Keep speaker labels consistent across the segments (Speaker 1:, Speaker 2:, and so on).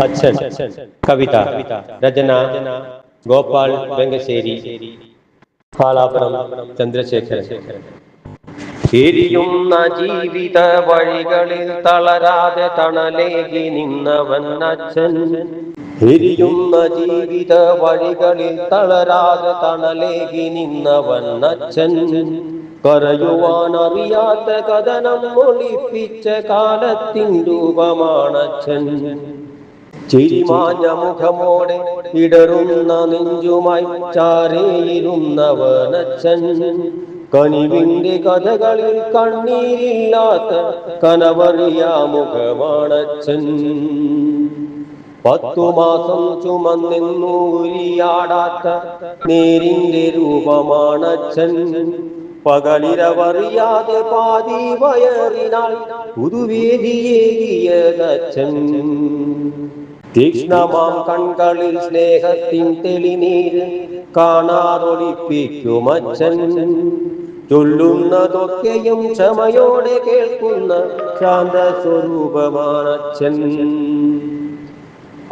Speaker 1: അച്ഛൻ. കവിത. രചന ഗോപാൽ വെങ്കശ്ശേരി. ആലാപനം ചന്ദ്രശേഖരൻ. എരിയുന്ന ജീവിത വഴികളിൽ തളരാതെ തണലേകി നിന്നവൻ അച്ഛൻ. എരിയുന്ന ജീവിത വഴികളിൽ തളരാതെ തണലേകി നിന്നവൻ അച്ഛൻ. കരയുവാനറിയാത്ത കഥനം ഒളിപ്പിച്ച കാലത്തിൻ രൂപമാണച്ഛൻ. ചിരിമാഞ്ഞ മുഖമോടെ ഇടറുന്ന നെഞ്ചുമായി ചാരേയിരുന്നവനച്ഛൻ. കനിവിന്റെ കഥകളിൽ കണ്ണീരില്ലാത്ത കനവറിയാ മുഖമാണച്ഛൻ. 10 മാസം ചുമന്നെന്നു ഉരിയാടാത്ത നേരിന്റെ രൂപമാണച്ഛൻ. പകലിരവറിയാതെ പാതി വയറിനാൽ പുതുവേദിയേകിയതച്ഛൻ. തീക്ഷ്ണമാം കൺകളിൽ സ്നേഹത്തിൻ തെളിനീര് കാണാതൊളിപ്പിക്കുമച്ഛൻ. ചൊല്ലുന്നതൊക്കെയും ക്ഷമയോടെ കേൾക്കുന്ന ശാന്ത സ്വരൂപമാണച്ഛൻ.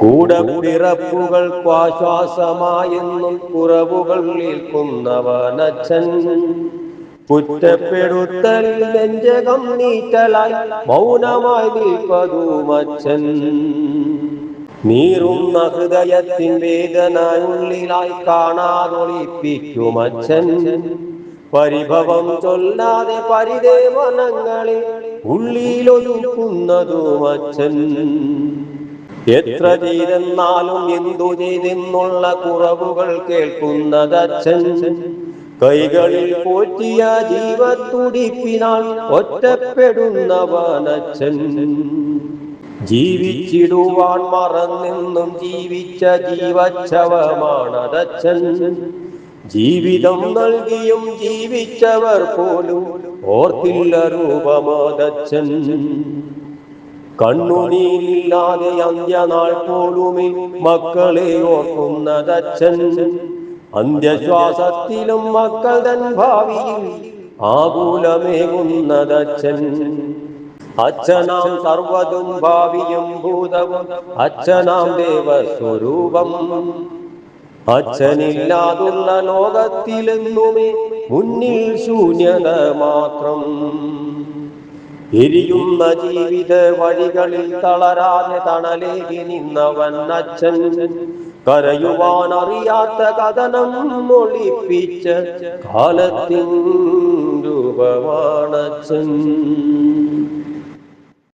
Speaker 1: കൂടപ്പിറപ്പുകൾക്കാശ്വാസമായെന്നും കുറവുകൾ ഏൽക്കുന്നവനച്ഛൻ. കുറ്റപ്പെടുത്തലിൽ നെഞ്ചകം നീറ്റലായി മൗനമായി നിൽപ്പതുമച്ഛൻ. നീറുന്ന ഹൃദയത്തിൻ വേദനയുള്ളിലായി കാണാതൊളിപ്പിക്കുമച്ഛൻ. പരിഭവം ചൊല്ലാതെ പരിദേവനങ്ങളെ ഉള്ളിലൊതുക്കുന്നതുമച്ഛൻ. എത്ര ചെയ്തെന്നാലും എന്തു ചെയ്തെന്നുള്ള കുറവുകൾ കേൾക്കുന്നതച്ഛൻ. കൈകളിൽ പോറ്റിയ ജീവത്തുടിപ്പിനാൽ ഒറ്റപ്പെടുന്നവനച്ഛൻ. ജീവിച്ചിടുവാൻ മറന്നെന്നും ജീവിച്ച ജീവച്ഛവമാണതച്ഛൻ. ജീവിതം നൽകിയും ജീവിച്ചവർ പോലും ഓർത്തില്ല രൂപമാതച്ഛൻ. കണ്ണുനീരില്ലാതെ അന്ത്യനാൾ പോലുമേ മക്കളെ ഓർക്കുന്നതച്ഛൻ. അന്ത്യശ്വാസത്തിലും മക്കൾ തൻ ഭാവിയിൽ ആകുലമേകുന്നതച്ഛൻ. അച്ഛനാം സർവ്വതും ഭാവിയും ഭൂതവും അച്ഛനാം ദേവസ്വരൂപം. അച്ഛനില്ലാതുള്ള ലോകത്തിലെന്നുമേ മുന്നിൽ ശൂന്യത മാത്രം. എരിയുന്ന ജീവിത വഴികളിൽ തളരാതെ തണലേകി നിന്നവൻ അച്ഛൻ. കരയുവാനറിയാത്ത കഥനം ഒളിപ്പിച്ച കാലത്തിൻ രൂപമാണച്ഛൻ.